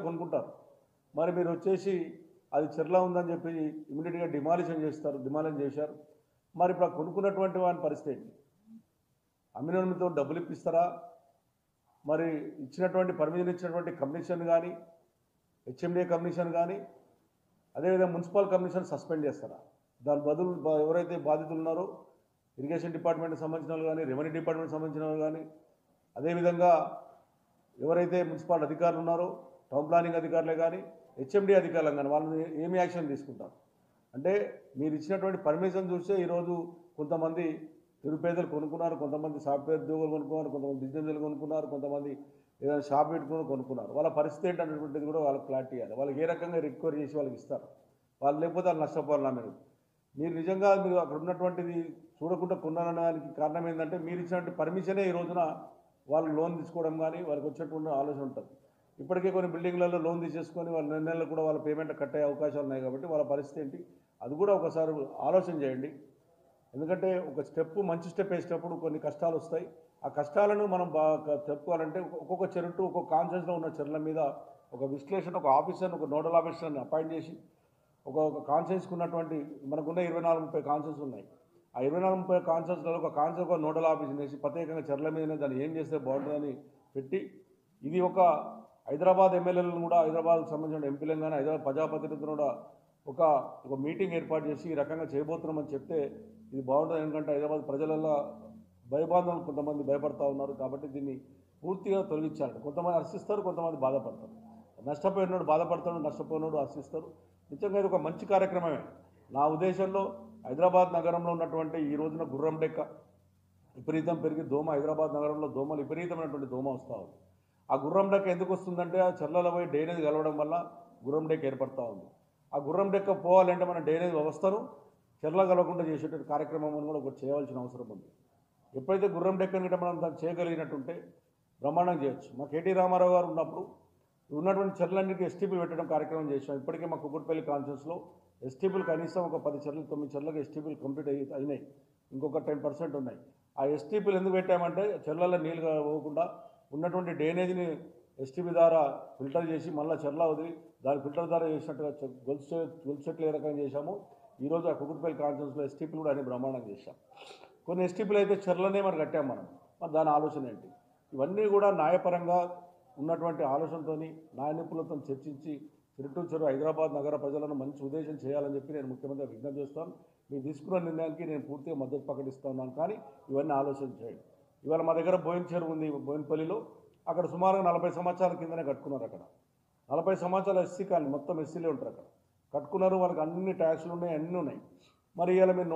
కొనుక్కుంటారు. మరి మీరు వచ్చేసి అది చెర్లా ఉందని చెప్పి ఇమ్మీడియట్గా డిమాలిషన్ చేశారు. మరి ఇప్పుడు ఆ కొనుక్కున్నటువంటి వాని పరిస్థితి ఏంటి? అమ్మినోనితో డబ్బులు ఇప్పిస్తారా? మరి ఇచ్చినటువంటి పర్మిషన్ ఇచ్చినటువంటి కమిషన్ కానీ, హెచ్ఎండిఏ కమిషన్ కానీ, అదేవిధంగా మున్సిపల్ కమిషన్ సస్పెండ్ చేస్తారా? దాని బదులు ఎవరైతే బాధితులు ఉన్నారో ఇరిగేషన్ డిపార్ట్మెంట్కి సంబంధించిన వాళ్ళు కానీ, రెవెన్యూ డిపార్ట్మెంట్కి సంబంధించిన వాళ్ళు కానీ, అదేవిధంగా ఎవరైతే మున్సిపల్ అధికారులు ఉన్నారో టౌన్ ప్లానింగ్ అధికారులే కానీ, హెచ్ఎండి అధికారులు కానీ వాళ్ళని ఏమి యాక్షన్ తీసుకుంటారు? అంటే మీరు ఇచ్చినటువంటి పర్మిషన్ చూస్తే ఈరోజు కొంతమంది నిరుపేదలు కొనుక్కున్నారు, కొంతమంది సాఫ్ట్వేర్ ఉద్యోగులు కొనుక్కున్నారు, కొంతమంది బిజినెస్లు కొనుక్కున్నారు, కొంతమంది ఏదైనా షాప్ పెట్టుకుని కొనుక్కున్నారు. వాళ్ళ పరిస్థితి ఏంటనేటువంటిది కూడా వాళ్ళకి క్లారిటీ ఇవ్వాలి. వాళ్ళకి ఏ రకంగా రికవరీ చేసి వాళ్ళకి ఇస్తారు? వాళ్ళు లేకపోతే వాళ్ళు నష్టపోవాలన్నా మీరు నిజంగా మీరు అక్కడ ఉన్నటువంటిది చూడకుండా కొన్నారనడానికి కారణం ఏంటంటే మీరు ఇచ్చినటువంటి పర్మిషనే ఈ రోజున వాళ్ళు లోన్ తీసుకోవడం కానీ వాళ్ళకి వచ్చేటువంటి ఆలోచన ఉంటుంది. ఇప్పటికే కొన్ని బిల్డింగ్లలో లోన్ తీసేసుకొని వాళ్ళ నెలలు కూడా వాళ్ళ పేమెంట్ కట్టే అవకాశాలు ఉన్నాయి. కాబట్టి వాళ్ళ పరిస్థితి ఏంటి అది కూడా ఒకసారి ఆలోచన చేయండి. ఎందుకంటే ఒక మంచి స్టెప్ వేసేటప్పుడు కొన్ని కష్టాలు వస్తాయి. ఆ కష్టాలను మనం బాగా చెప్పుకోవాలంటే ఒక్కొక్క చెరువు ఒక్కొక్క కాన్సెన్స్లో ఉన్న చెరువుల మీద ఒక విశ్లేషణ, ఒక ఆఫీసర్ని, ఒక నోడల్ ఆఫీసర్ని అపాయింట్ చేసి ఒక కాన్సెన్స్కి ఉన్నటువంటి మనకున్న 24-30 కాన్సెన్స్ ఉన్నాయి. ఆ 24-30 కాన్సెన్స్లలో ఒక కాన్సెన్స్ ఒక నోడల్ ఆఫీస్ని వేసి ప్రత్యేకంగా చెర్ల మీదనే దాన్ని ఏం చేస్తే బాగుంటుందని పెట్టి ఇది ఒక హైదరాబాద్ ఎమ్మెల్యేలను కూడా, హైదరాబాద్కు సంబంధించిన ఎంపీలను కానీ, హైదరాబాద్ ప్రజాప్రతినిధులను కూడా ఒక మీటింగ్ ఏర్పాటు చేసి ఈ రకంగా చేయబోతున్నామని చెప్తే ఇది బాగుంటుంది. ఎందుకంటే హైదరాబాద్ ప్రజలలో భయబాంధవులు కొంతమంది భయపడతా ఉన్నారు. కాబట్టి దీన్ని పూర్తిగా తొలగించాలి. కొంతమంది హర్షిస్తారు, కొంతమంది బాధపడతారు. నష్టపోయినోడు బాధపడతాడు, నష్టపోయినోడు హర్షిస్తారు. నిజంగా ఇది ఒక మంచి కార్యక్రమమే. నా ఉద్దేశంలో హైదరాబాద్ నగరంలో ఉన్నటువంటి ఈ రోజున గుర్రం డెక్క విపరీతం పెరిగి హైదరాబాద్ నగరంలో దోమలు విపరీతమైనటువంటి దోమ వస్తూ ఉంది. ఆ గుర్రం డెక్క ఎందుకు వస్తుందంటే ఆ చెర్లలో పోయి డ్రైనేజ్ కలవడం వల్ల గుర్రం డెక్క ఏర్పడుతూ ఉంది. ఆ గుర్రం డెక్క పోవాలంటే మన డ్రైనేజ్ వ్యవస్థను చెర్ల కలవకుండా చేసేటువంటి కార్యక్రమం కూడా ఒకటి చేయవలసిన అవసరం ఉంది. ఎప్పుడైతే గుర్రం డెక్కని మనం దాన్ని చేయగలిగినట్టుంటే బ్రహ్మాండం చేయొచ్చు. మా కేటీ రామారావు గారు ఉన్నప్పుడు ఉన్నటువంటి చెర్లన్నింటికి ఎస్టీపీలు పెట్టడం కార్యక్రమం చేశాం. ఇప్పటికే మా కుకుట్పల్లి కాన్ఫరెన్స్లో ఎస్టీపీలు కనీసం ఒక 10 చెర్లు 9 చెర్లకు ఎస్టీపీలు కంప్లీట్ అయినాయి. ఇంకొక 10% ఉన్నాయి. ఆ ఎస్టీపీలు ఎందుకు పెట్టామంటే చెర్లలో నీళ్ళు పోకుండా ఉన్నటువంటి డ్రైనేజీని ఎస్టీపీ ద్వారా ఫిల్టర్ చేసి మళ్ళీ చెర్ల వదిలి దాని ఫిల్టర్ ద్వారా చేసినట్టుగా గొలుసు చెట్లు ఏ రకంగా చేశామో ఈరోజు ఆ కుకుట్పల్లి కాన్ఫరెన్స్లో ఎస్టీపీలు కూడా అన్ని బ్రహ్మాండంగా చేశాం. కొన్ని ఎస్టీపీలు అయితే చెర్లనే మరి కట్టాం మరి దాని ఆలోచన ఏంటి? ఇవన్నీ కూడా న్యాయపరంగా ఉన్నటువంటి ఆలోచనతో న్యాయ నిపుణులతో చర్చించి చెరువు హైదరాబాద్ నగర ప్రజలను మంచి ఉద్దేశం చేయాలని చెప్పి నేను ముఖ్యమంత్రి విజ్ఞప్తి చేస్తాను. మీరు తీసుకున్న నిర్ణయానికి నేను పూర్తిగా మద్దతు ప్రకటిస్తున్నాను. కానీ ఇవన్నీ ఆలోచన చేయండి. ఇవాళ మా దగ్గర బోయిన చెరువు ఉంది బోయినపల్లిలో. అక్కడ సుమారుగా 40 సంవత్సరాల కిందనే కట్టుకున్నారు. అక్కడ 40 సంవత్సరాల ఎస్సీ కాలనీ మొత్తం ఎస్సీలే ఉంటారు. అక్కడ కట్టుకున్నారు. వాళ్ళకి అన్ని ట్యాక్స్లు ఉన్నాయి, అన్నీ ఉన్నాయి. మరి ఇవాళ మీరు